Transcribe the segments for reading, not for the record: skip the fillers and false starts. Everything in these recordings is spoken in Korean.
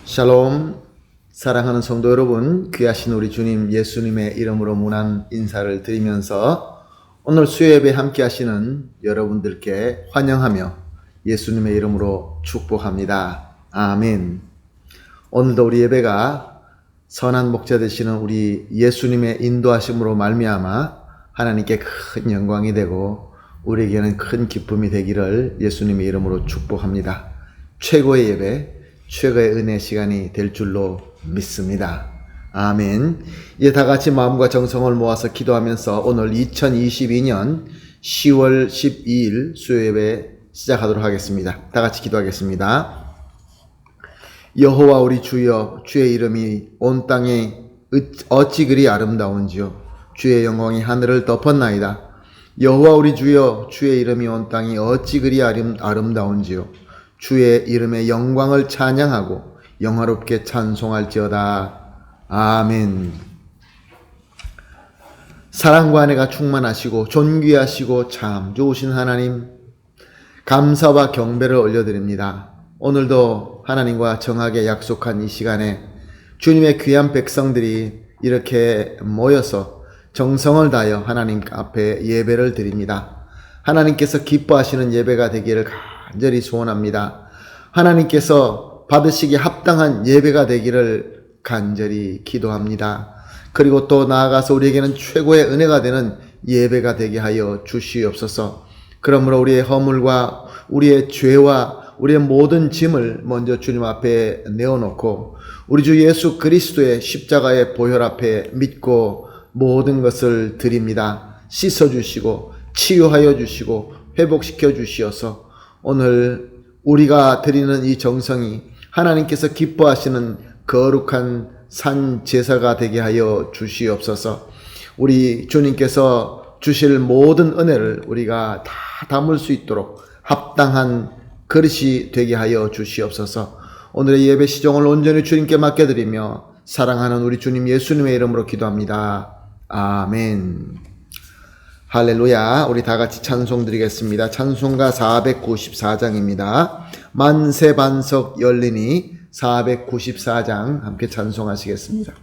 샬롬. 사랑하는 성도 여러분, 귀하신 우리 주님 예수님의 이름으로 문안 인사를 드리면서 오늘 수요예배 함께 하시는 여러분들께 환영하며 예수님의 이름으로 축복합니다. 아멘. 오늘도 우리 예배가 선한 목자 되시는 우리 예수님의 인도하심으로 말미암아 하나님께 큰 영광이 되고 우리에게는 큰 기쁨이 되기를 예수님의 이름으로 축복합니다. 최고의 예배, 최고의 은혜 시간이 될 줄로 믿습니다. 아멘. 이제 다 같이 마음과 정성을 모아서 기도하면서 오늘 2022년 10월 12일 수요예배 시작하도록 하겠습니다. 다 같이 기도하겠습니다. 여호와 우리 주여, 주의 이름이 온 땅에 어찌 그리 아름다운지요. 주의 영광이 하늘을 덮었나이다. 여호와 우리 주여, 주의 이름이 온 땅에 어찌 그리 아름다운지요. 주의 이름의 영광을 찬양하고 영화롭게 찬송할지어다. 아멘. 사랑과 은혜가 충만하시고 존귀하시고 참 좋으신 하나님, 감사와 경배를 올려드립니다. 오늘도 하나님과 정하게 약속한 이 시간에 주님의 귀한 백성들이 이렇게 모여서 정성을 다하여 하나님 앞에 예배를 드립니다. 하나님께서 기뻐하시는 예배가 되기를 간절히 소원합니다. 하나님께서 받으시기에 합당한 예배가 되기를 간절히 기도합니다. 그리고 또 나아가서 우리에게는 최고의 은혜가 되는 예배가 되게 하여 주시옵소서. 그러므로 우리의 허물과 우리의 죄와 우리의 모든 짐을 먼저 주님 앞에 내어놓고 우리 주 예수 그리스도의 십자가의 보혈 앞에 믿고 모든 것을 드립니다. 씻어주시고 치유하여 주시고 회복시켜 주시어서 오늘 우리가 드리는 이 정성이 하나님께서 기뻐하시는 거룩한 산 제사가 되게 하여 주시옵소서. 우리 주님께서 주실 모든 은혜를 우리가 다 담을 수 있도록 합당한 그릇이 되게 하여 주시옵소서. 오늘의 예배 시종을 온전히 주님께 맡겨드리며 사랑하는 우리 주님 예수님의 이름으로 기도합니다. 아멘. 할렐루야. 우리 다 같이 찬송 드리겠습니다. 찬송가 494장입니다. 만세 반석 열리니 494장 함께 찬송하시겠습니다.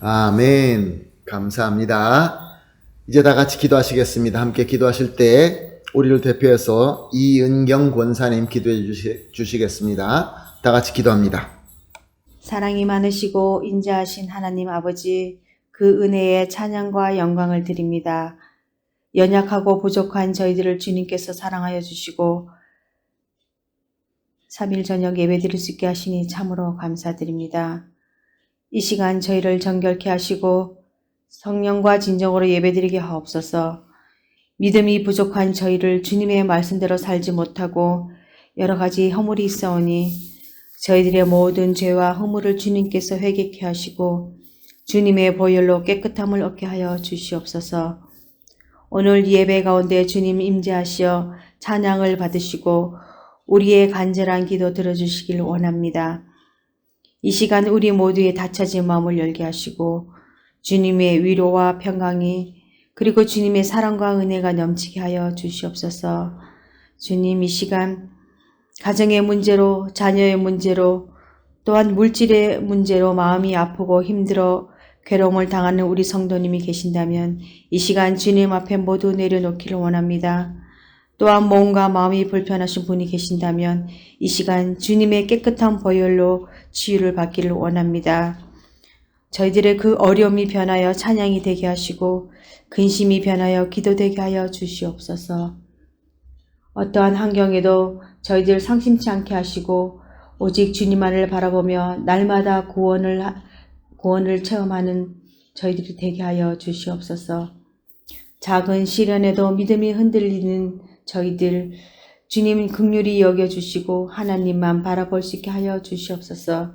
아멘. 감사합니다. 이제 다 같이 기도하시겠습니다. 함께 기도하실 때 우리를 대표해서 이은경 권사님 기도해 주시겠습니다. 다 같이 기도합니다. 사랑이 많으시고 인자하신 하나님 아버지, 그 은혜에 찬양과 영광을 드립니다. 연약하고 부족한 저희들을 주님께서 사랑하여 주시고 3일 저녁 예배 드릴 수 있게 하시니 참으로 감사드립니다. 이 시간 저희를 정결케 하시고 성령과 진정으로 예배드리게 하옵소서. 믿음이 부족한 저희를 주님의 말씀대로 살지 못하고 여러 가지 허물이 있사오니 저희들의 모든 죄와 허물을 주님께서 회개케 하시고 주님의 보혈로 깨끗함을 얻게 하여 주시옵소서. 오늘 예배 가운데 주님 임재하시어 찬양을 받으시고 우리의 간절한 기도 들어주시길 원합니다. 이 시간 우리 모두의 닫혀진 마음을 열게 하시고 주님의 위로와 평강이 그리고 주님의 사랑과 은혜가 넘치게 하여 주시옵소서. 주님, 이 시간 가정의 문제로, 자녀의 문제로, 또한 물질의 문제로 마음이 아프고 힘들어 괴로움을 당하는 우리 성도님이 계신다면 이 시간 주님 앞에 모두 내려놓기를 원합니다. 또한 몸과 마음이 불편하신 분이 계신다면 이 시간 주님의 깨끗한 보혈로 치유를 받기를 원합니다. 저희들의 그 어려움이 변하여 찬양이 되게 하시고 근심이 변하여 기도되게 하여 주시옵소서. 어떠한 환경에도 저희들 상심치 않게 하시고 오직 주님만을 바라보며 날마다 구원을 체험하는 저희들이 되게 하여 주시옵소서. 작은 시련에도 믿음이 흔들리는 저희들 주님 긍휼히 여겨주시고 하나님만 바라볼 수 있게 하여 주시옵소서.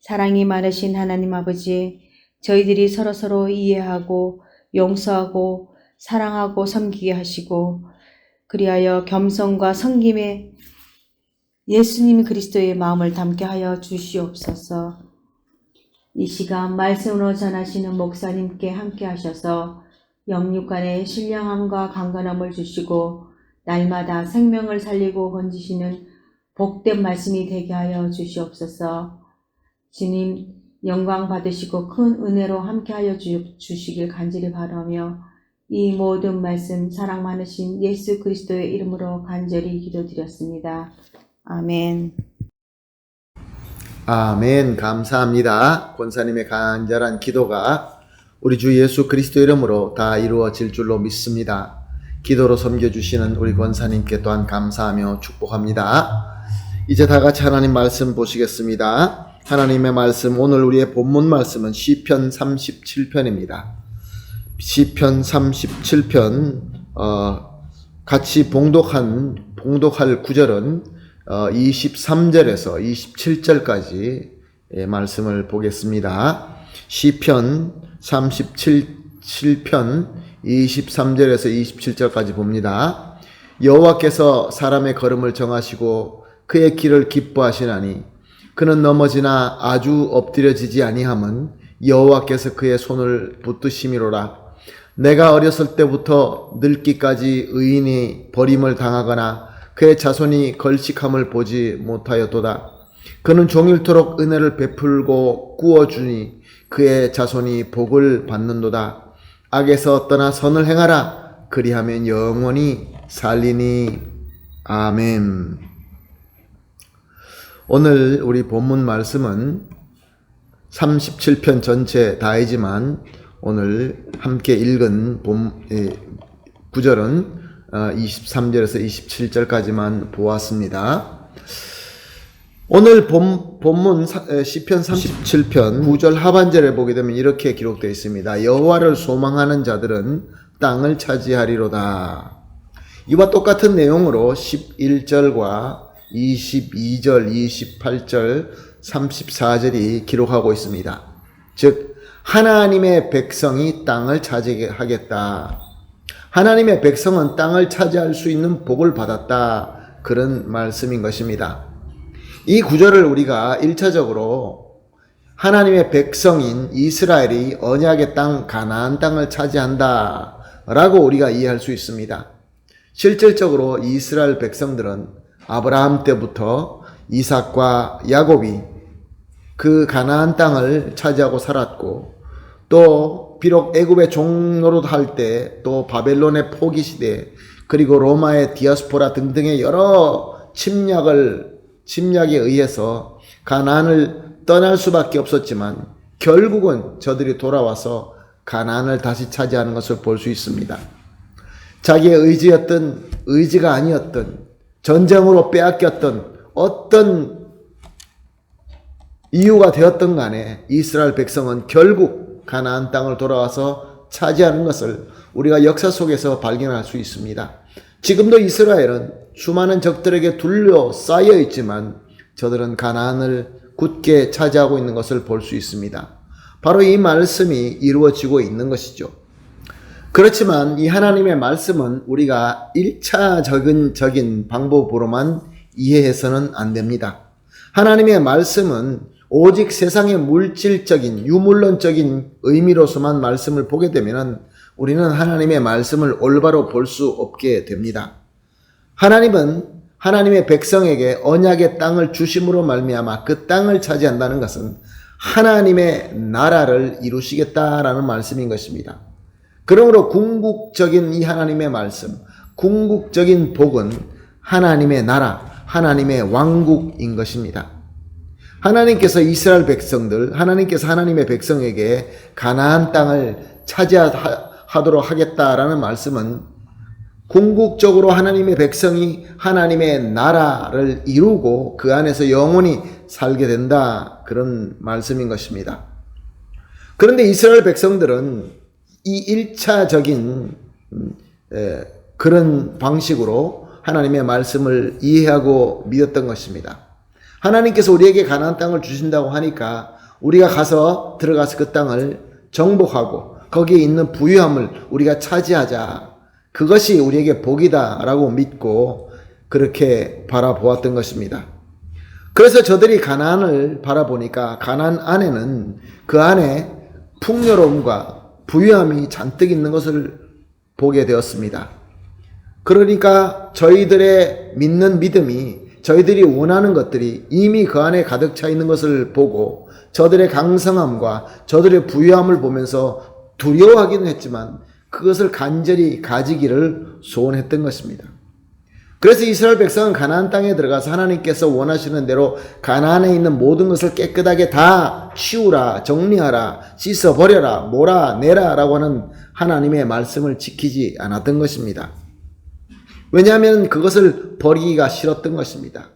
사랑이 많으신 하나님 아버지, 저희들이 서로서로 이해하고 용서하고 사랑하고 섬기게 하시고 그리하여 겸손과 섬김에 예수님 그리스도의 마음을 담게 하여 주시옵소서. 이 시간 말씀으로 전하시는 목사님께 함께 하셔서 영육간의 신령함과 강건함을 주시고 날마다 생명을 살리고 건지시는 복된 말씀이 되게 하여 주시옵소서. 주님 영광 받으시고 큰 은혜로 함께하여 주시길 간절히 바라며 이 모든 말씀 사랑 많으신 예수 그리스도의 이름으로 간절히 기도드렸습니다. 아멘. 아멘. 감사합니다. 권사님의 간절한 기도가 우리 주 예수 그리스도 이름으로 다 이루어질 줄로 믿습니다. 기도로 섬겨주시는 우리 권사님께 또한 감사하며 축복합니다. 이제 다 같이 하나님 말씀 보시겠습니다. 하나님의 말씀, 오늘 우리의 본문 말씀은 시편 37편입니다. 시편 37편 같이 봉독할 구절은 23절에서 27절까지 말씀을 보겠습니다. 시편 37편 23절에서 27절까지 봅니다. 여호와께서 사람의 걸음을 정하시고 그의 길을 기뻐하시나니 그는 넘어지나 아주 엎드려지지 아니함은 여호와께서 그의 손을 붙드심이로라. 내가 어렸을 때부터 늙기까지 의인이 버림을 당하거나 그의 자손이 걸식함을 보지 못하였도다. 그는 종일토록 은혜를 베풀고 꾸어주니 그의 자손이 복을 받는도다. 악에서 떠나 선을 행하라. 그리하면 영원히 살리니. 아멘. 오늘 우리 본문 말씀은 37편 전체 다이지만 오늘 함께 읽은 구절은 23절에서 27절까지만 보았습니다. 오늘 본문 시편 37편 9절 하반절에 보게 되면 이렇게 기록되어 있습니다. 여호와를 소망하는 자들은 땅을 차지하리로다. 이와 똑같은 내용으로 11절과 22절, 28절, 34절이 기록하고 있습니다. 즉 하나님의 백성이 땅을 차지하겠다. 하나님의 백성은 땅을 차지할 수 있는 복을 받았다. 그런 말씀인 것입니다. 이 구절을 우리가 1차적으로 하나님의 백성인 이스라엘이 언약의 땅 가나안 땅을 차지한다 라고 우리가 이해할 수 있습니다. 실질적으로 이스라엘 백성들은 아브라함 때부터 이삭과 야곱이 그 가나안 땅을 차지하고 살았고, 또 비록 애굽의 종노릇 할 때, 또 바벨론의 포기 시대, 그리고 로마의 디아스포라 등등의 여러 침략에 의해서 가나안을 떠날 수밖에 없었지만 결국은 저들이 돌아와서 가나안을 다시 차지하는 것을 볼 수 있습니다. 자기의 의지였던 의지가 아니었던 전쟁으로 빼앗겼던 어떤 이유가 되었던 간에 이스라엘 백성은 결국 가나안 땅을 돌아와서 차지하는 것을 우리가 역사 속에서 발견할 수 있습니다. 지금도 이스라엘은 수많은 적들에게 둘러싸여 있지만 저들은 가나안을 굳게 차지하고 있는 것을 볼 수 있습니다. 바로 이 말씀이 이루어지고 있는 것이죠. 그렇지만 이 하나님의 말씀은 우리가 1차적인 방법으로만 이해해서는 안 됩니다. 하나님의 말씀은 오직 세상의 물질적인 유물론적인 의미로서만 말씀을 보게 되면 우리는 하나님의 말씀을 올바로 볼 수 없게 됩니다. 하나님은 하나님의 백성에게 언약의 땅을 주심으로 말미암아 그 땅을 차지한다는 것은 하나님의 나라를 이루시겠다라는 말씀인 것입니다. 그러므로 궁극적인 이 하나님의 말씀, 궁극적인 복은 하나님의 나라, 하나님의 왕국인 것입니다. 하나님께서 이스라엘 백성들, 하나님께서 하나님의 백성에게 가나안 땅을 차지하도록 하겠다라는 말씀은 궁극적으로 하나님의 백성이 하나님의 나라를 이루고 그 안에서 영원히 살게 된다, 그런 말씀인 것입니다. 그런데 이스라엘 백성들은 이 1차적인 그런 방식으로 하나님의 말씀을 이해하고 믿었던 것입니다. 하나님께서 우리에게 가나안 땅을 주신다고 하니까 우리가 들어가서 그 땅을 정복하고 거기에 있는 부유함을 우리가 차지하자, 그것이 우리에게 복이다라고 믿고 그렇게 바라보았던 것입니다. 그래서 저들이 가나안을 바라보니까 가나안 안에는 그 안에 풍요로움과 부유함이 잔뜩 있는 것을 보게 되었습니다. 그러니까 저희들의 믿는 믿음이, 저희들이 원하는 것들이 이미 그 안에 가득 차 있는 것을 보고 저들의 강성함과 저들의 부유함을 보면서 두려워하기는 했지만 그것을 간절히 가지기를 소원했던 것입니다. 그래서 이스라엘 백성은 가나안 땅에 들어가서 하나님께서 원하시는 대로 가나안에 있는 모든 것을 깨끗하게 다 치우라, 정리하라, 씻어버려라, 몰아내라 라고 하는 하나님의 말씀을 지키지 않았던 것입니다. 왜냐하면 그것을 버리기가 싫었던 것입니다.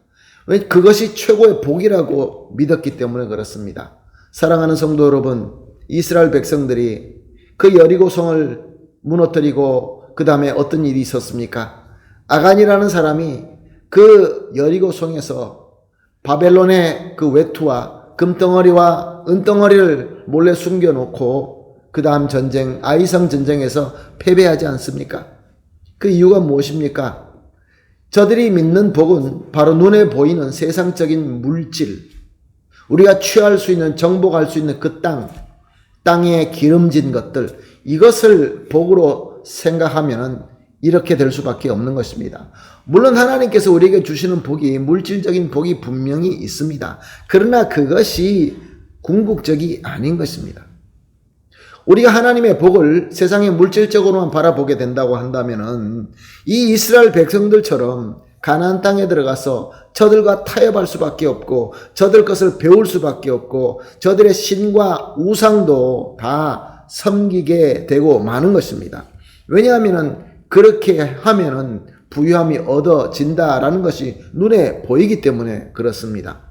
그것이 최고의 복이라고 믿었기 때문에 그렇습니다. 사랑하는 성도 여러분, 이스라엘 백성들이 그 여리고성을 무너뜨리고 그 다음에 어떤 일이 있었습니까? 아간이라는 사람이 그 여리고성에서 바벨론의 그 외투와 금덩어리와 은덩어리를 몰래 숨겨놓고 그 다음 전쟁, 아이성 전쟁에서 패배하지 않습니까? 그 이유가 무엇입니까? 저들이 믿는 복은 바로 눈에 보이는 세상적인 물질, 우리가 취할 수 있는, 정복할 수 있는 그 땅에 기름진 것들, 이것을 복으로 생각하면 이렇게 될 수밖에 없는 것입니다. 물론 하나님께서 우리에게 주시는 복이, 물질적인 복이 분명히 있습니다. 그러나 그것이 궁극적이 아닌 것입니다. 우리가 하나님의 복을 세상의 물질적으로만 바라보게 된다고 한다면은 이 이스라엘 백성들처럼 가나안 땅에 들어가서 저들과 타협할 수밖에 없고 저들 것을 배울 수밖에 없고 저들의 신과 우상도 다 섬기게 되고 마는 것입니다. 왜냐하면 그렇게 하면은 부유함이 얻어진다라는 것이 눈에 보이기 때문에 그렇습니다.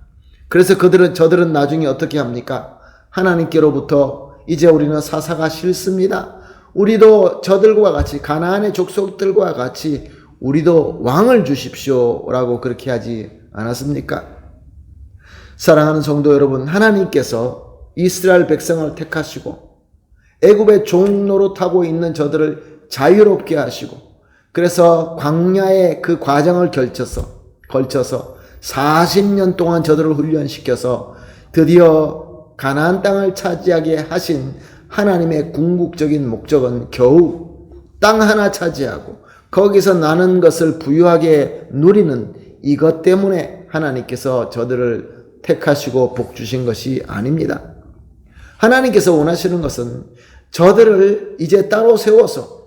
그래서 저들은 나중에 어떻게 합니까? 하나님께로부터 이제 우리는 사사가 싫습니다. 우리도 저들과 같이, 가나안의 족속들과 같이 우리도 왕을 주십시오라고 그렇게 하지 않았습니까? 사랑하는 성도 여러분, 하나님께서 이스라엘 백성을 택하시고 애굽의 종 노릇하고 있는 저들을 자유롭게 하시고, 그래서 광야의 그 과정을 걸쳐서 40년 동안 저들을 훈련시켜서 드디어 가나안 땅을 차지하게 하신 하나님의 궁극적인 목적은 겨우 땅 하나 차지하고 거기서 나는 것을 부유하게 누리는 이것 때문에 하나님께서 저들을 택하시고 복 주신 것이 아닙니다. 하나님께서 원하시는 것은 저들을 이제 따로 세워서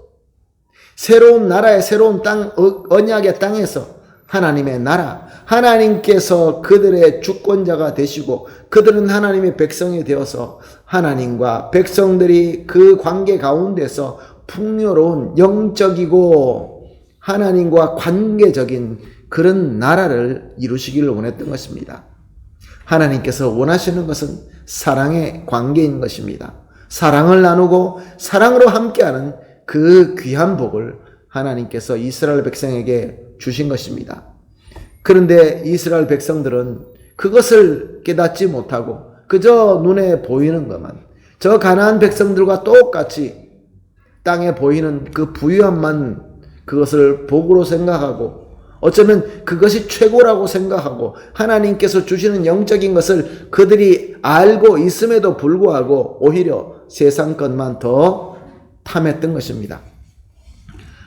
새로운 나라의 새로운 땅, 언약의 땅에서 하나님의 나라, 하나님께서 그들의 주권자가 되시고 그들은 하나님의 백성이 되어서 하나님과 백성들이 그 관계 가운데서 풍요로운 영적이고 하나님과 관계적인 그런 나라를 이루시기를 원했던 것입니다. 하나님께서 원하시는 것은 사랑의 관계인 것입니다. 사랑을 나누고 사랑으로 함께하는 그 귀한 복을 하나님께서 이스라엘 백성에게 주신 것입니다. 그런데 이스라엘 백성들은 그것을 깨닫지 못하고 그저 눈에 보이는 것만, 저 가나안 백성들과 똑같이 땅에 보이는 그 부유함만 그것을 복으로 생각하고 어쩌면 그것이 최고라고 생각하고 하나님께서 주시는 영적인 것을 그들이 알고 있음에도 불구하고 오히려 세상 것만 더 탐했던 것입니다.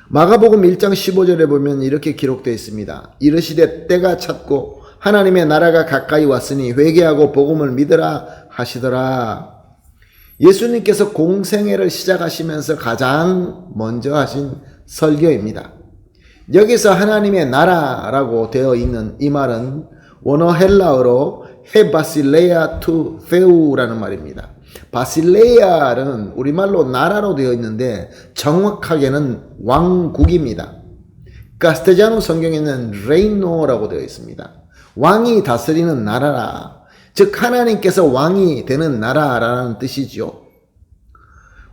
마가복음 1장 15절에 보면 이렇게 기록되어 있습니다. 이르시되 때가 찼고 하나님의 나라가 가까이 왔으니 회개하고 복음을 믿으라 하시더라. 예수님께서 공생애를 시작하시면서 가장 먼저 하신 설교입니다. 여기서 하나님의 나라라고 되어 있는 이 말은 원어 헬라어로 헤바실레아 투 페우라는 말입니다. 바실레아는 우리말로 나라로 되어 있는데 정확하게는 왕국입니다. 카스텔자노 성경에는 레이노라고 되어 있습니다. 왕이 다스리는 나라라, 즉 하나님께서 왕이 되는 나라라는 뜻이지요.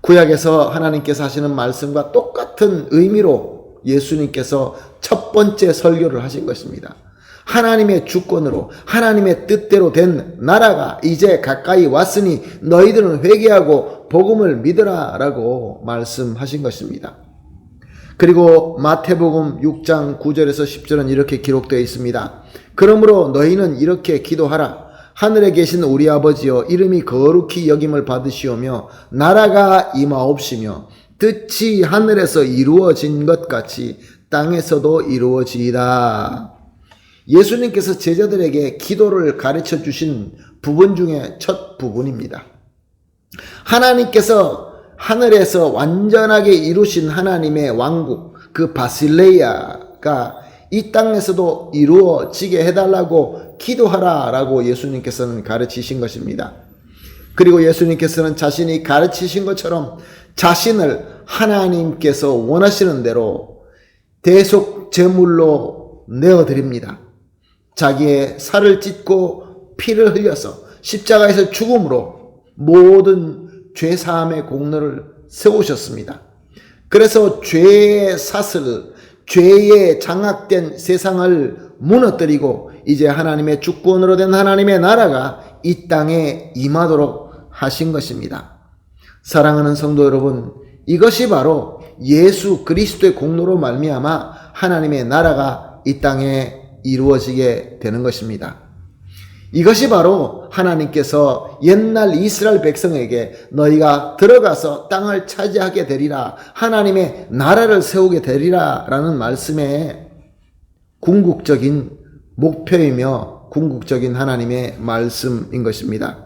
구약에서 하나님께서 하시는 말씀과 똑같은 의미로 예수님께서 첫 번째 설교를 하신 것입니다. 하나님의 주권으로 하나님의 뜻대로 된 나라가 이제 가까이 왔으니 너희들은 회개하고 복음을 믿으라 라고 말씀하신 것입니다. 그리고 마태복음 6장 9절에서 10절은 이렇게 기록되어 있습니다. 그러므로 너희는 이렇게 기도하라. 하늘에 계신 우리 아버지여, 이름이 거룩히 여김을 받으시오며 나라가 임하옵시며 뜻이 하늘에서 이루어진 것 같이 땅에서도 이루어지이다. 예수님께서 제자들에게 기도를 가르쳐 주신 부분 중에 첫 부분입니다. 하나님께서 하늘에서 완전하게 이루신 하나님의 왕국, 그 바실레이아가 이 땅에서도 이루어지게 해달라고 기도하라라고 예수님께서는 가르치신 것입니다. 그리고 예수님께서는 자신이 가르치신 것처럼 자신을 하나님께서 원하시는 대로 대속 제물로 내어드립니다. 자기의 살을 찢고 피를 흘려서 십자가에서 죽음으로 모든 죄사함의 공로를 세우셨습니다. 그래서 죄의 사슬, 죄에 장악된 세상을 무너뜨리고 이제 하나님의 주권으로 된 하나님의 나라가 이 땅에 임하도록 하신 것입니다. 사랑하는 성도 여러분, 이것이 바로 예수 그리스도의 공로로 말미암아 하나님의 나라가 이 땅에 이루어지게 되는 것입니다. 이것이 바로 하나님께서 옛날 이스라엘 백성에게 너희가 들어가서 땅을 차지하게 되리라, 하나님의 나라를 세우게 되리라 라는 말씀의 궁극적인 목표이며 궁극적인 하나님의 말씀인 것입니다.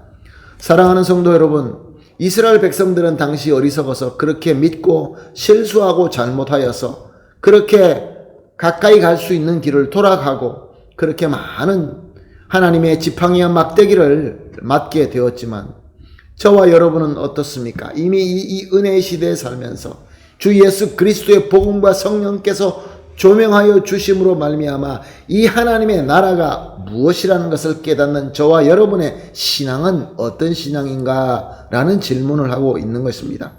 사랑하는 성도 여러분, 이스라엘 백성들은 당시 어리석어서 그렇게 믿고 실수하고 잘못하여서 그렇게 가까이 갈 수 있는 길을 돌아가고 그렇게 많은 하나님의 지팡이와 막대기를 맞게 되었지만 저와 여러분은 어떻습니까? 이미 이 은혜의 시대에 살면서 주 예수 그리스도의 복음과 성령께서 조명하여 주심으로 말미암아 이 하나님의 나라가 무엇이라는 것을 깨닫는 저와 여러분의 신앙은 어떤 신앙인가 라는 질문을 하고 있는 것입니다.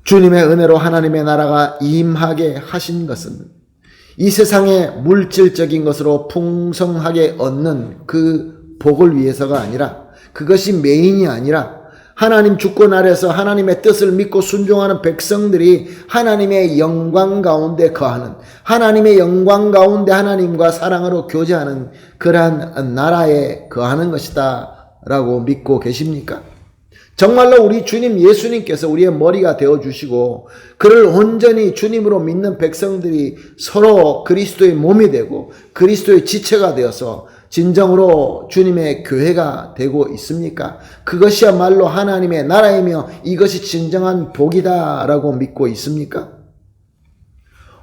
주님의 은혜로 하나님의 나라가 임하게 하신 것은 이 세상의 물질적인 것으로 풍성하게 얻는 그 복을 위해서가 아니라, 그것이 메인이 아니라 하나님 주권 아래서 하나님의 뜻을 믿고 순종하는 백성들이 하나님의 영광 가운데 거하는, 하나님의 영광 가운데 하나님과 사랑으로 교제하는 그러한 나라에 거하는 것이다 라고 믿고 계십니까? 정말로 우리 주님 예수님께서 우리의 머리가 되어주시고 그를 온전히 주님으로 믿는 백성들이 서로 그리스도의 몸이 되고 그리스도의 지체가 되어서 진정으로 주님의 교회가 되고 있습니까? 그것이야말로 하나님의 나라이며 이것이 진정한 복이다 라고 믿고 있습니까?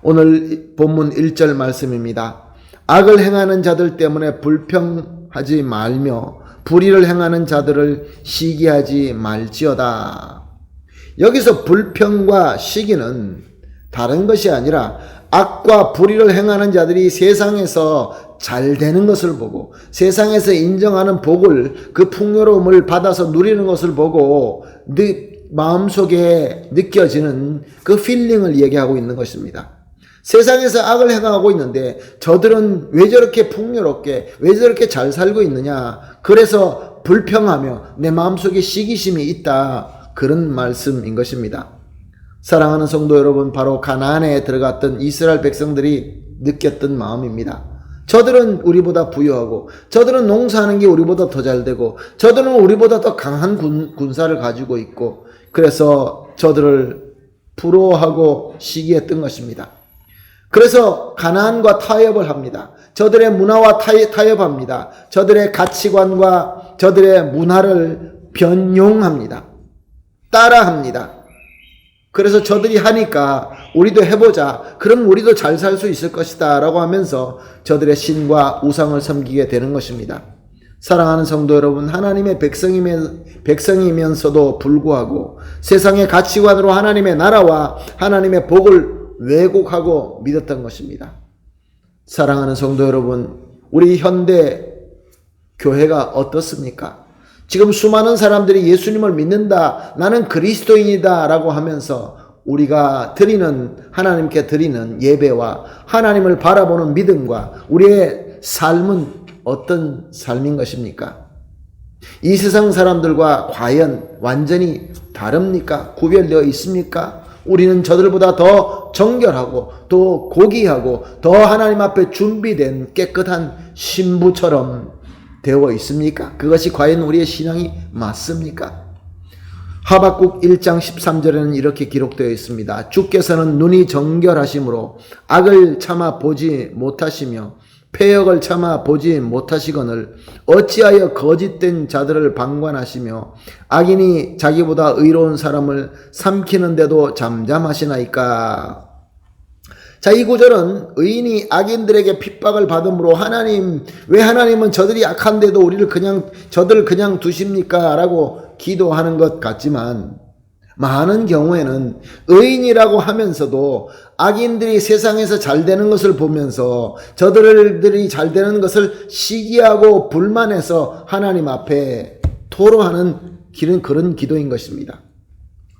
오늘 본문 1절 말씀입니다. 악을 행하는 자들 때문에 불평하지 말며 불의를 행하는 자들을 시기하지 말지어다. 여기서 불평과 시기는 다른 것이 아니라 악과 불의를 행하는 자들이 세상에서 잘 되는 것을 보고 세상에서 인정하는 복을, 그 풍요로움을 받아서 누리는 것을 보고 마음속에 느껴지는 그 필링을 얘기하고 있는 것입니다. 세상에서 악을 행하고 있는데 저들은 왜 저렇게 풍요롭게, 왜 저렇게 잘 살고 있느냐, 그래서 불평하며 내 마음속에 시기심이 있다, 그런 말씀인 것입니다. 사랑하는 성도 여러분, 바로 가나안에 들어갔던 이스라엘 백성들이 느꼈던 마음입니다. 저들은 우리보다 부유하고, 저들은 농사하는 게 우리보다 더 잘되고, 저들은 우리보다 더 강한 군사를 가지고 있고, 그래서 저들을 부러워하고 시기했던 것입니다. 그래서 가나안과 타협을 합니다. 저들의 문화와 타협합니다. 저들의 가치관과 저들의 문화를 변용합니다. 따라합니다. 그래서 저들이 하니까 우리도 해보자. 그럼 우리도 잘 살 수 있을 것이다 라고 하면서 저들의 신과 우상을 섬기게 되는 것입니다. 사랑하는 성도 여러분, 하나님의 백성이면서도 불구하고 세상의 가치관으로 하나님의 나라와 하나님의 복을 왜곡하고 믿었던 것입니다. 사랑하는 성도 여러분, 우리 현대 교회가 어떻습니까? 지금 수많은 사람들이 예수님을 믿는다, 나는 그리스도인이다 라고 하면서 우리가 하나님께 드리는 예배와 하나님을 바라보는 믿음과 우리의 삶은 어떤 삶인 것입니까? 이 세상 사람들과 과연 완전히 다릅니까? 구별되어 있습니까? 우리는 저들보다 더 정결하고 더 고귀하고 더 하나님 앞에 준비된 깨끗한 신부처럼 되어 있습니까? 그것이 과연 우리의 신앙이 맞습니까? 하박국 1장 13절에는 이렇게 기록되어 있습니다. 주께서는 눈이 정결하심으로 악을 참아 보지 못하시며 패역을 참아 보지 못하시거늘 어찌하여 거짓된 자들을 방관하시며 악인이 자기보다 의로운 사람을 삼키는데도 잠잠하시나이까. 자, 이 구절은 의인이 악인들에게 핍박을 받음으로 왜 하나님은 저들이 악한데도 저들을 그냥 두십니까? 라고 기도하는 것 같지만, 많은 경우에는 의인이라고 하면서도 악인들이 세상에서 잘 되는 것을 보면서 저들이 잘 되는 것을 시기하고 불만해서 하나님 앞에 토로하는 그런 기도인 것입니다.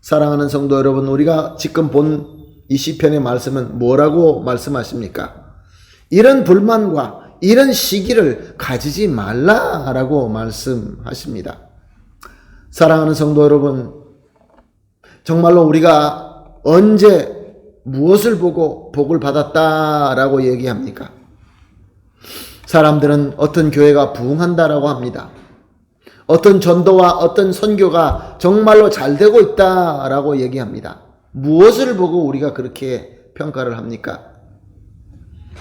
사랑하는 성도 여러분, 우리가 지금 본 이 시편의 말씀은 뭐라고 말씀하십니까? 이런 불만과 이런 시기를 가지지 말라라고 말씀하십니다. 사랑하는 성도 여러분, 정말로 우리가 언제 무엇을 보고 복을 받았다라고 얘기합니까? 사람들은 어떤 교회가 부흥한다라고 합니다. 어떤 전도와 어떤 선교가 정말로 잘 되고 있다라고 얘기합니다. 무엇을 보고 우리가 그렇게 평가를 합니까?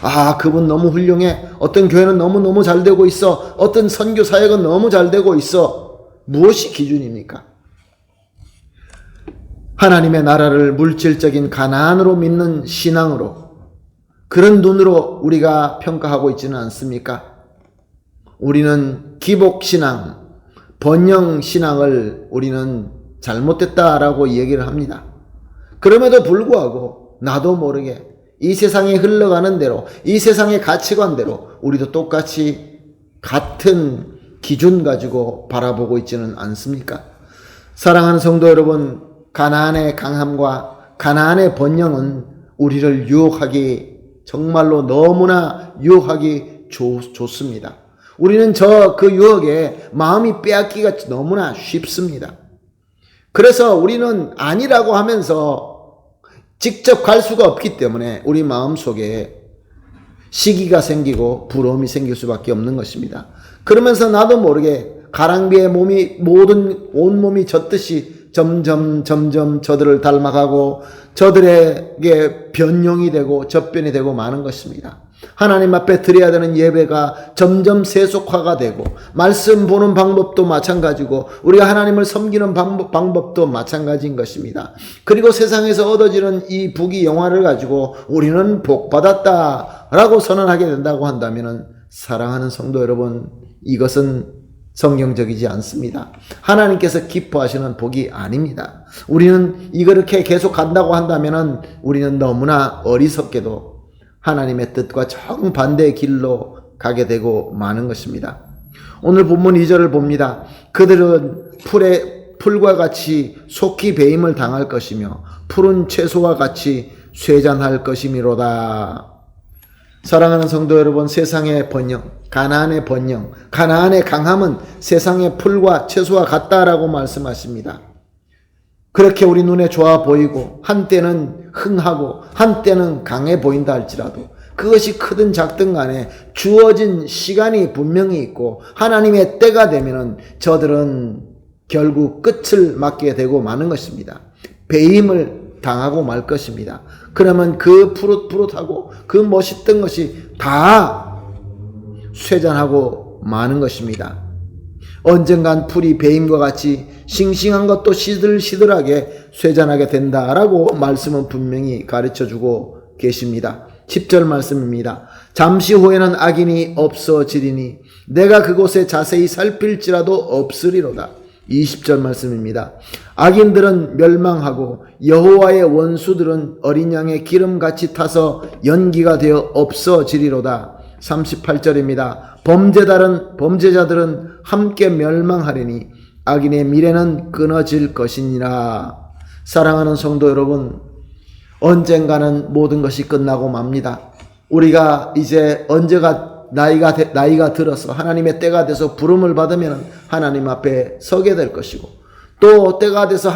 아, 그분 너무 훌륭해. 어떤 교회는 너무너무 잘 되고 있어. 어떤 선교 사역은 너무 잘 되고 있어. 무엇이 기준입니까? 하나님의 나라를 물질적인 가나안으로 믿는 신앙으로, 그런 눈으로 우리가 평가하고 있지는 않습니까? 우리는 기복신앙, 번영신앙을 우리는 잘못됐다라고 얘기를 합니다. 그럼에도 불구하고 나도 모르게 이 세상에 흘러가는 대로, 이 세상의 가치관대로 우리도 똑같이 같은 기준 가지고 바라보고 있지는 않습니까? 사랑하는 성도 여러분, 가나안의 강함과 가나안의 번영은 우리를 정말로 너무나 유혹하기 좋습니다. 우리는 그 유혹에 마음이 빼앗기가 너무나 쉽습니다. 그래서 우리는 아니라고 하면서 직접 갈 수가 없기 때문에 우리 마음속에 시기가 생기고 부러움이 생길 수밖에 없는 것입니다. 그러면서 나도 모르게 가랑비에 온 몸이 젖듯이 점점 저들을 닮아가고 저들에게 변용이 되고 젖변이 되고 마는 것입니다. 하나님 앞에 드려야 되는 예배가 점점 세속화가 되고 말씀 보는 방법도 마찬가지고 우리가 하나님을 섬기는 방법도 마찬가지인 것입니다. 그리고 세상에서 얻어지는 이 부귀영화를 가지고 우리는 복받았다라고 선언하게 된다고 한다면 사랑하는 성도 여러분, 이것은 성경적이지 않습니다. 하나님께서 기뻐하시는 복이 아닙니다. 우리는 이렇게 계속 간다고 한다면 우리는 너무나 어리석게도 하나님의 뜻과 정반대의 길로 가게 되고 마는 것입니다. 오늘 본문 2절을 봅니다. 그들은 풀과 같이 속히 배임을 당할 것이며 푸른 채소와 같이 쇠잔할 것이미로다. 사랑하는 성도 여러분, 세상의 번영, 가나안의 번영, 가나안의 강함은 세상의 풀과 채소와 같다라고 말씀하십니다. 그렇게 우리 눈에 좋아 보이고 한때는 흥하고 한때는 강해 보인다 할지라도 그것이 크든 작든 간에 주어진 시간이 분명히 있고 하나님의 때가 되면은 저들은 결국 끝을 맞게 되고 마는 것입니다. 배임을 당하고 말 것입니다. 그러면 그 푸릇푸릇하고 그 멋있던 것이 다 쇠잔하고 마는 것입니다. 언젠간 풀이 배임과 같이 싱싱한 것도 시들시들하게 쇠잔하게 된다라고 말씀은 분명히 가르쳐주고 계십니다. 10절 말씀입니다. 잠시 후에는 악인이 없어지리니 내가 그곳에 자세히 살필지라도 없으리로다. 20절 말씀입니다. 악인들은 멸망하고 여호와의 원수들은 어린 양의 기름같이 타서 연기가 되어 없어지리로다. 38절입니다. 범죄자들은 함께 멸망하리니 악인의 미래는 끊어질 것이니라. 사랑하는 성도 여러분, 언젠가는 모든 것이 끝나고 맙니다. 우리가 이제 언제가 나이가 들어서 하나님의 때가 돼서 부름을 받으면 하나님 앞에 서게 될 것이고 또 때가 돼서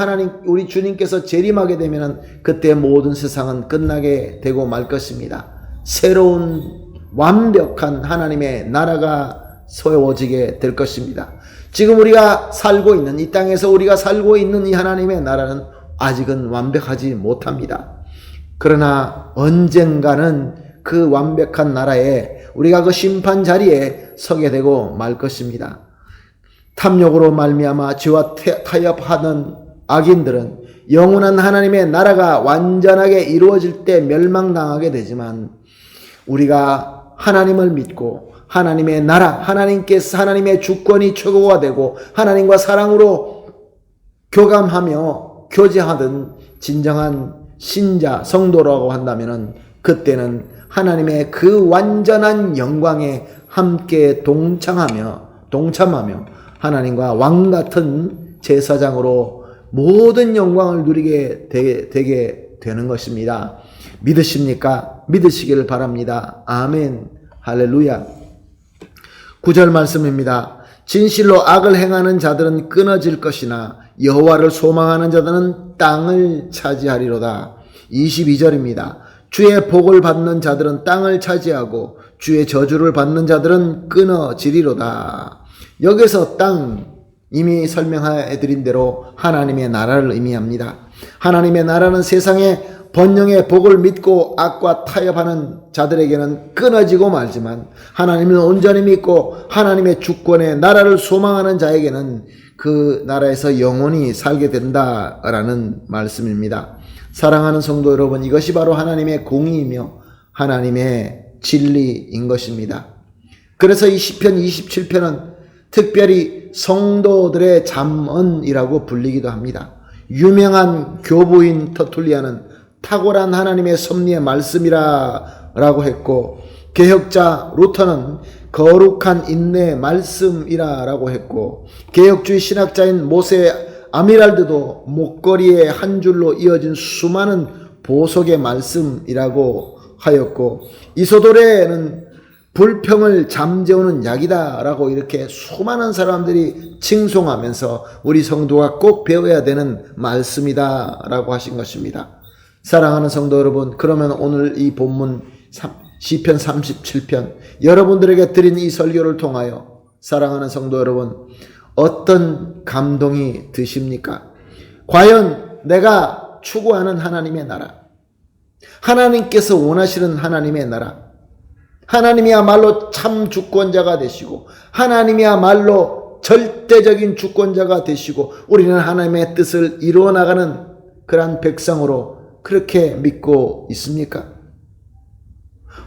우리 주님께서 재림하게 되면 그때 모든 세상은 끝나게 되고 말 것입니다. 새로운 완벽한 하나님의 나라가 세워지게 될 것입니다. 지금 우리가 살고 있는 이 땅에서 우리가 살고 있는 이 하나님의 나라는 아직은 완벽하지 못합니다. 그러나 언젠가는 그 완벽한 나라에 우리가 그 심판 자리에 서게 되고 말 것입니다. 탐욕으로 말미암아 죄와 타협하는 악인들은 영원한 하나님의 나라가 완전하게 이루어질 때 멸망당하게 되지만 우리가 하나님을 믿고 하나님의 나라, 하나님의 주권이 최고가 되고 하나님과 사랑으로 교감하며 교제하던 진정한 신자, 성도라고 한다면 그때는 하나님의 그 완전한 영광에 함께 동참하며 하나님과 왕같은 제사장으로 모든 영광을 누리게 되게 되는 것입니다. 믿으십니까? 믿으시기를 바랍니다. 아멘. 할렐루야. 9절 말씀입니다. 진실로 악을 행하는 자들은 끊어질 것이나 여호와를 소망하는 자들은 땅을 차지하리로다. 22절입니다. 주의 복을 받는 자들은 땅을 차지하고 주의 저주를 받는 자들은 끊어지리로다. 여기서 땅, 이미 설명해드린 대로 하나님의 나라를 의미합니다. 하나님의 나라는 세상의 번영의 복을 믿고 악과 타협하는 자들에게는 끊어지고 말지만 하나님을 온전히 믿고 하나님의 주권의 나라를 소망하는 자에게는 그 나라에서 영원히 살게 된다라는 말씀입니다. 사랑하는 성도 여러분, 이것이 바로 하나님의 공의이며 하나님의 진리인 것입니다. 그래서 이 시편 27편은 특별히 성도들의 잠언이라고 불리기도 합니다. 유명한 교부인 터툴리아는 탁월한 하나님의 섭리의 말씀이라고 했고 개혁자 루터는 거룩한 인내의 말씀이라고 했고 개혁주의 신학자인 모세 아미랄드도 목걸이의 한 줄로 이어진 수많은 보석의 말씀이라고 하였고 이소도레는 불평을 잠재우는 약이다 라고 이렇게 수많은 사람들이 칭송하면서 우리 성도가 꼭 배워야 되는 말씀이다 라고 하신 것입니다. 사랑하는 성도 여러분, 그러면 오늘 이 본문 시편 37편 여러분들에게 드린 이 설교를 통하여 사랑하는 성도 여러분, 어떤 감동이 드십니까? 과연 내가 추구하는 하나님의 나라, 하나님께서 원하시는 하나님의 나라, 하나님이야말로 참 주권자가 되시고 하나님이야말로 절대적인 주권자가 되시고 우리는 하나님의 뜻을 이루어 나가는 그러한 백성으로 그렇게 믿고 있습니까?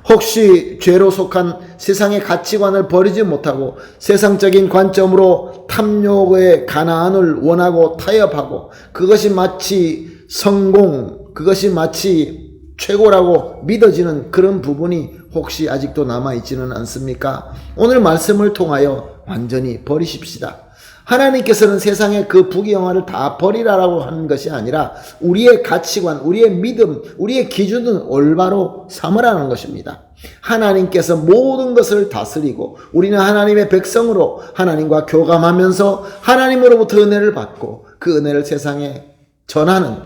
혹시 죄로 속한 세상의 가치관을 버리지 못하고 세상적인 관점으로 탐욕의 가나안을 원하고 타협하고 그것이 마치 성공, 그것이 마치 최고라고 믿어지는 그런 부분이 혹시 아직도 남아있지는 않습니까? 오늘 말씀을 통하여 완전히 버리십시다. 하나님께서는 세상의 그 부귀영화를 다 버리라라고 하는 것이 아니라 우리의 가치관, 우리의 믿음, 우리의 기준은 올바로 삼으라는 것입니다. 하나님께서 모든 것을 다스리고 우리는 하나님의 백성으로 하나님과 교감하면서 하나님으로부터 은혜를 받고 그 은혜를 세상에 전하는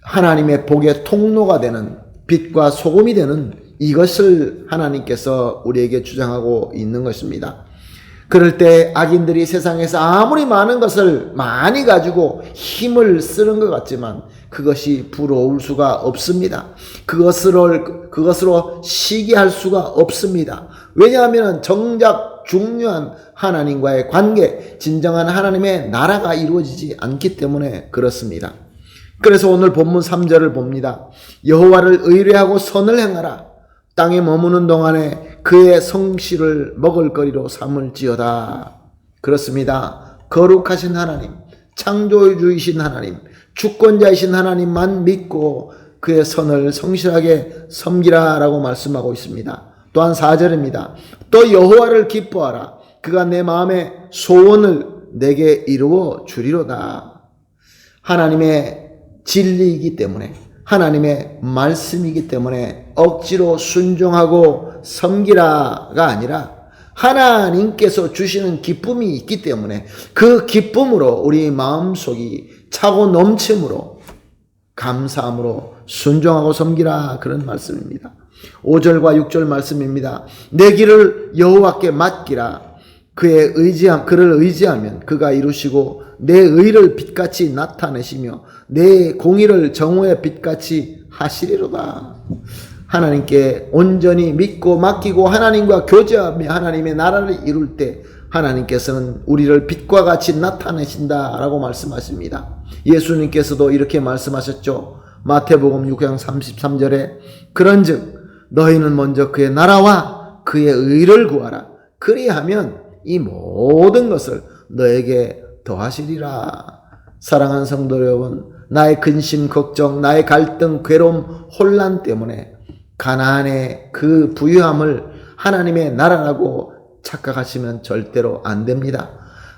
하나님의 복의 통로가 되는 빛과 소금이 되는 이것을 하나님께서 우리에게 주장하고 있는 것입니다. 그럴 때 악인들이 세상에서 아무리 많은 것을 많이 가지고 힘을 쓰는 것 같지만 그것이 부러울 수가 없습니다. 그것으로 시기할 수가 없습니다. 왜냐하면 정작 중요한 하나님과의 관계, 진정한 하나님의 나라가 이루어지지 않기 때문에 그렇습니다. 그래서 오늘 본문 3절을 봅니다. 여호와를 의뢰하고 선을 행하라. 땅에 머무는 동안에 그의 성실을 먹을거리로 삼을지어다. 그렇습니다. 거룩하신 하나님, 창조주이신 하나님, 주권자이신 하나님만 믿고 그의 선을 성실하게 섬기라라고 말씀하고 있습니다. 또한 4절입니다. 또 여호와를 기뻐하라. 그가 내 마음의 소원을 내게 이루어 주리로다. 하나님의 진리이기 때문에 하나님의 말씀이기 때문에 억지로 순종하고 섬기라가 아니라 하나님께서 주시는 기쁨이 있기 때문에 그 기쁨으로 우리 마음속이 차고 넘침으로 감사함으로 순종하고 섬기라 그런 말씀입니다. 5절과 6절 말씀입니다. 내 길을 여호와께 맡기라. 그를 의지하면 그가 이루시고 내 의를 빛같이 나타내시며 내 공의를 정오의 빛같이 하시리로다. 하나님께 온전히 믿고 맡기고 하나님과 교제하며 하나님의 나라를 이룰 때 하나님께서는 우리를 빛과 같이 나타내신다라고 말씀하십니다. 예수님께서도 이렇게 말씀하셨죠. 마태복음 6장 33절에 그런즉 너희는 먼저 그의 나라와 그의 의를 구하라. 그리하면 이 모든 것을 너에게 더하시리라. 사랑하는 성도 여러분, 나의 근심, 걱정, 나의 갈등, 괴로움, 혼란 때문에 가나안의 그 부유함을 하나님의 나라라고 착각하시면 절대로 안 됩니다.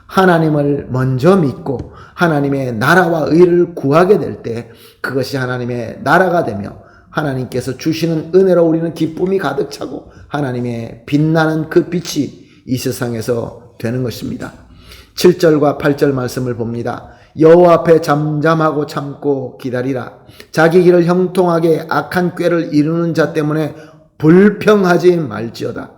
하나님을 먼저 믿고 하나님의 나라와 의를 구하게 될 때 그것이 하나님의 나라가 되며 하나님께서 주시는 은혜로 우리는 기쁨이 가득 차고 하나님의 빛나는 그 빛이 이 세상에서 되는 것입니다. 7절과 8절 말씀을 봅니다. 여호와 앞에 잠잠하고 참고 기다리라. 자기 길을 형통하게 악한 꾀를 이루는 자 때문에 불평하지 말지어다.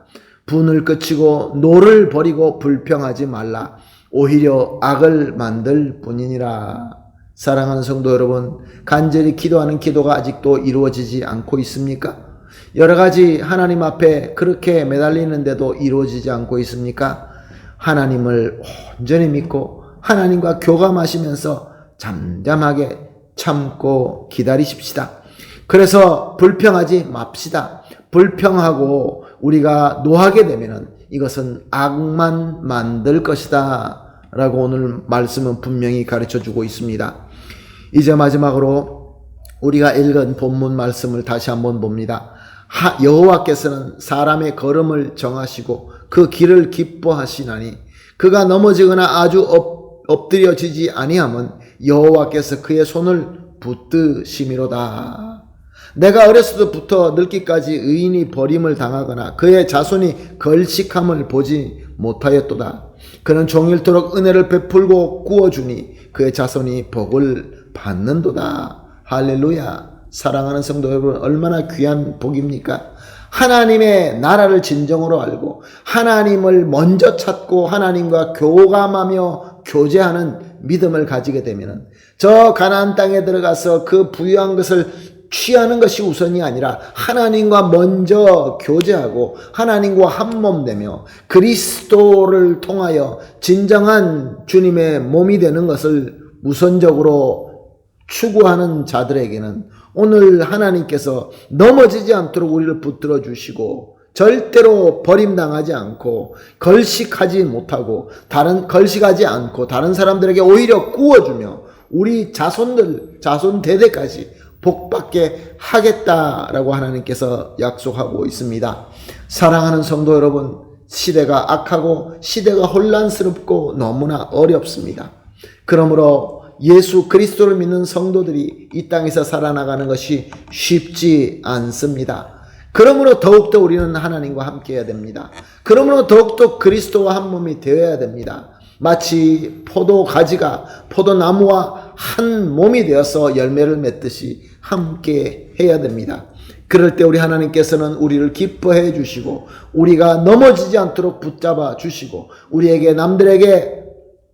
분을 그치고 노를 버리고 불평하지 말라. 오히려 악을 만들 뿐이니라. 사랑하는 성도 여러분, 간절히 기도하는 기도가 아직도 이루어지지 않고 있습니까? 여러 가지 하나님 앞에 그렇게 매달리는데도 이루어지지 않고 있습니까? 하나님을 온전히 믿고 하나님과 교감하시면서 잠잠하게 참고 기다리십시다. 그래서 불평하지 맙시다. 불평하고 우리가 노하게 되면 이것은 악만 만들 것이다 라고 오늘 말씀은 분명히 가르쳐주고 있습니다. 이제 마지막으로 우리가 읽은 본문 말씀을 다시 한번 봅니다. 여호와께서는 사람의 걸음을 정하시고 그 길을 기뻐하시나니 그가 넘어지거나 아주 엎드려지지 아니함은 여호와께서 그의 손을 붙드심이로다. 내가 어렸을 때부터 늙기까지 의인이 버림을 당하거나 그의 자손이 걸식함을 보지 못하였도다. 그는 종일토록 은혜를 베풀고 구워주니 그의 자손이 복을 받는도다. 할렐루야. 사랑하는 성도 여러분, 얼마나 귀한 복입니까? 하나님의 나라를 진정으로 알고 하나님을 먼저 찾고 하나님과 교감하며 교제하는 믿음을 가지게 되면 저 가나안 땅에 들어가서 그 부유한 것을 취하는 것이 우선이 아니라 하나님과 먼저 교제하고 하나님과 한몸 되며 그리스도를 통하여 진정한 주님의 몸이 되는 것을 우선적으로 추구하는 자들에게는 오늘 하나님께서 넘어지지 않도록 우리를 붙들어 주시고 절대로 버림당하지 않고 걸식하지 않고 다른 사람들에게 오히려 구워주며 우리 자손 대대까지 복받게 하겠다라고 하나님께서 약속하고 있습니다. 사랑하는 성도 여러분, 시대가 악하고 시대가 혼란스럽고 너무나 어렵습니다. 그러므로 예수 그리스도를 믿는 성도들이 이 땅에서 살아나가는 것이 쉽지 않습니다. 그러므로 더욱더 우리는 하나님과 함께 해야 됩니다. 그러므로 더욱더 그리스도와 한 몸이 되어야 됩니다. 마치 포도나무와 한 몸이 되어서 열매를 맺듯이 함께 해야 됩니다. 그럴 때 우리 하나님께서는 우리를 기뻐해 주시고 우리가 넘어지지 않도록 붙잡아 주시고 우리에게 남들에게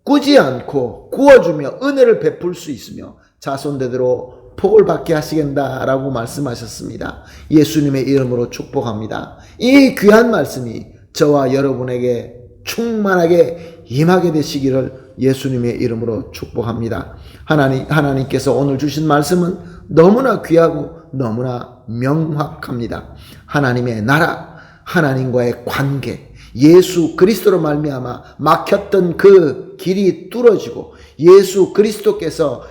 꾸지 않고 구워주며 은혜를 베풀 수 있으며 자손대대로 복을 받게 하시겠다라고 말씀하셨습니다. 예수님의 이름으로 축복합니다. 이 귀한 말씀이 저와 여러분에게 충만하게 임하게 되시기를 예수님의 이름으로 축복합니다. 하나님께서 오늘 주신 말씀은 너무나 귀하고 너무나 명확합니다. 하나님의 나라, 하나님과의 관계, 예수 그리스도로 말미암아 막혔던 그 길이 뚫어지고 예수 그리스도께서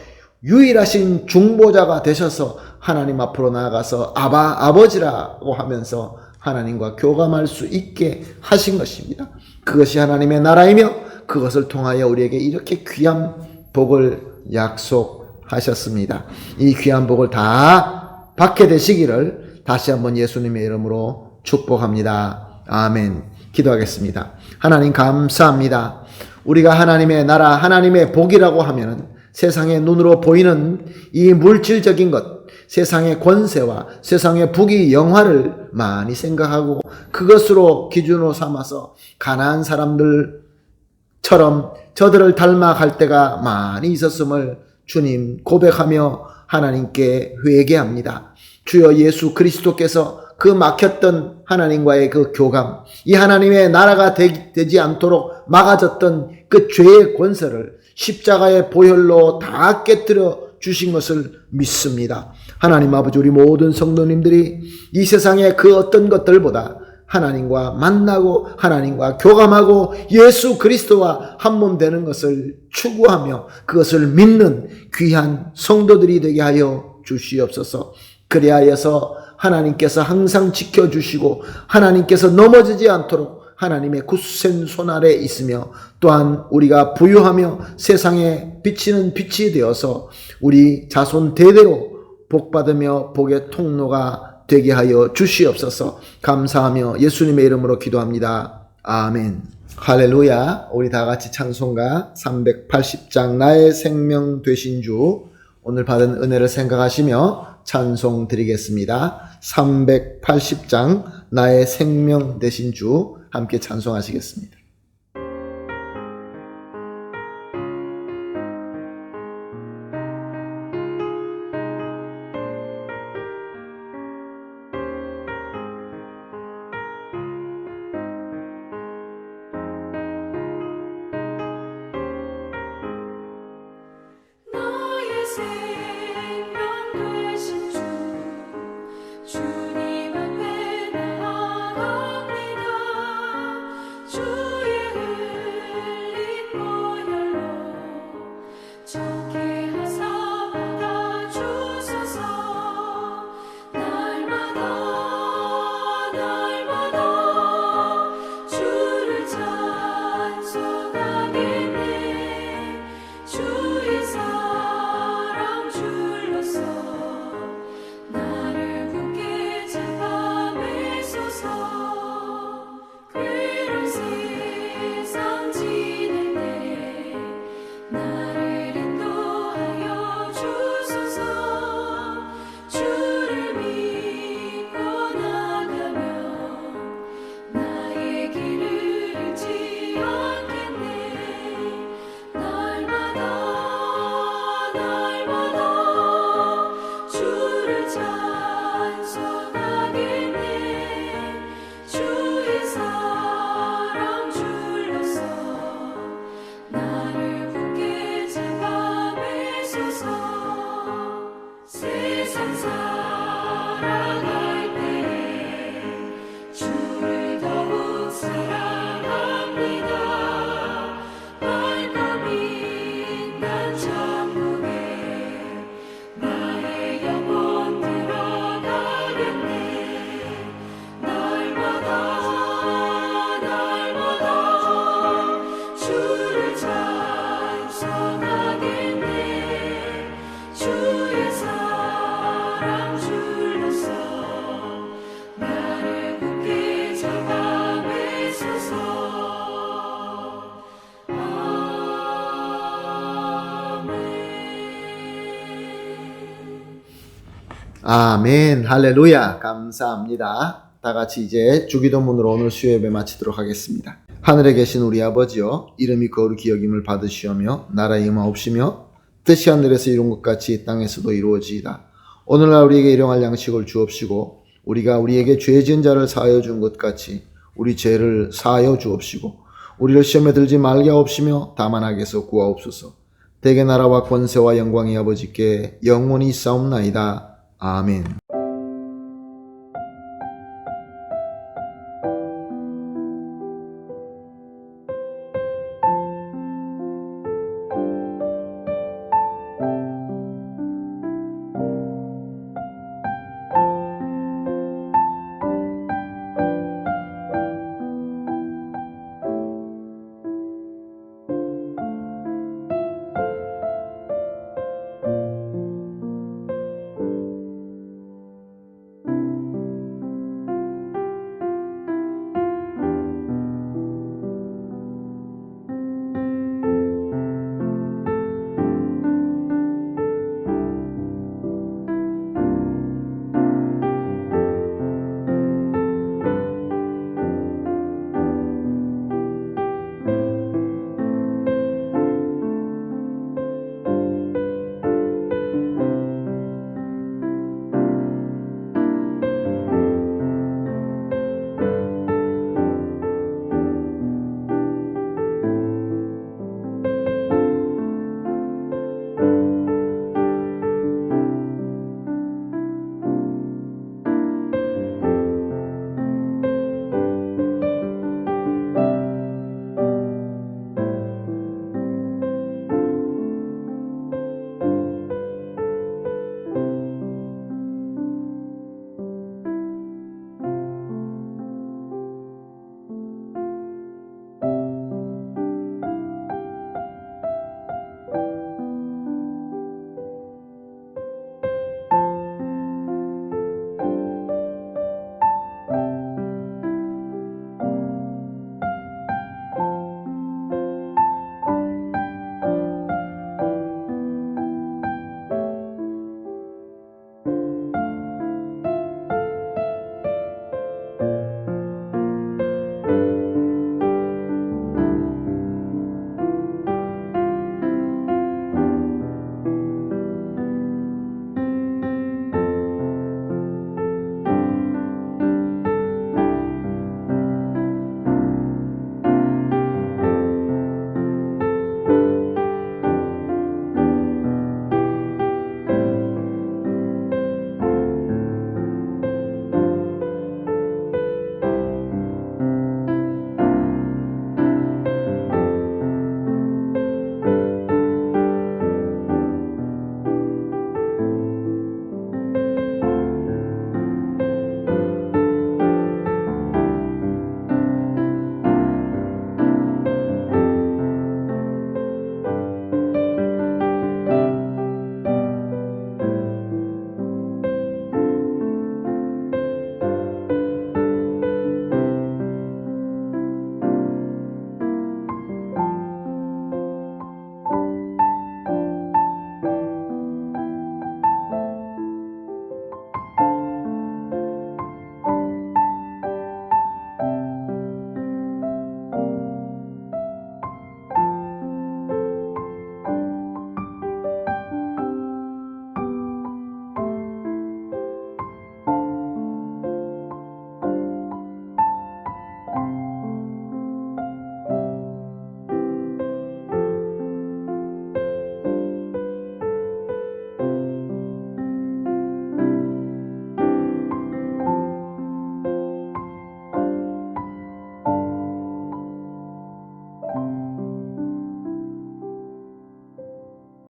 유일하신 중보자가 되셔서 하나님 앞으로 나아가서 아버지라고 하면서 하나님과 교감할 수 있게 하신 것입니다. 그것이 하나님의 나라이며 그것을 통하여 우리에게 이렇게 귀한 복을 약속하셨습니다. 이 귀한 복을 다 받게 되시기를 다시 한번 예수님의 이름으로 축복합니다. 아멘. 기도하겠습니다. 하나님 감사합니다. 우리가 하나님의 나라, 하나님의 복이라고 하면은 세상의 눈으로 보이는 이 물질적인 것, 세상의 권세와 세상의 부귀 영화를 많이 생각하고 그것으로 기준으로 삼아서 가난한 사람들처럼 저들을 닮아갈 때가 많이 있었음을 주님 고백하며 하나님께 회개합니다. 주여 예수 그리스도께서 그 막혔던 하나님과의 그 교감, 이 하나님의 나라가 되지 않도록 막아졌던 그 죄의 권세를 십자가의 보혈로 다 깨뜨려 주신 것을 믿습니다. 하나님 아버지, 우리 모든 성도님들이 이 세상의 그 어떤 것들보다 하나님과 만나고 하나님과 교감하고 예수 그리스도와 한 몸 되는 것을 추구하며 그것을 믿는 귀한 성도들이 되게 하여 주시옵소서. 그리하여서 하나님께서 항상 지켜주시고 하나님께서 넘어지지 않도록 하나님의 굳센 손 아래 있으며 또한 우리가 부유하며 세상에 비치는 빛이 되어서 우리 자손 대대로 복받으며 복의 통로가 되게 하여 주시옵소서. 감사하며 예수님의 이름으로 기도합니다. 아멘. 할렐루야. 우리 다 같이 찬송가 380장 나의 생명 되신 주, 오늘 받은 은혜를 생각하시며 찬송 드리겠습니다. 380장 나의 생명 되신 주, 함께 찬송하시겠습니다. 나의 생명 되신 주, 주님 앞에 나아갑니다. 주 아멘. 할렐루야. 감사합니다. 다 같이 이제 주기도문으로 오늘 수요예배 마치도록 하겠습니다. 하늘에 계신 우리 아버지여, 이름이 거룩히 여김을 받으시오며 나라의 임하옵시며 뜻이 하늘에서 이룬 것 같이 땅에서도 이루어지이다. 오늘날 우리에게 일용할 양식을 주옵시고 우리가 우리에게 죄 지은 자를 사하여 준 것 같이 우리 죄를 사하여 주옵시고 우리를 시험에 들지 말게 하옵시며 다만 악에서 구하옵소서. 대개 나라와 권세와 영광이 아버지께 영원히 있사옵나이다. 아멘.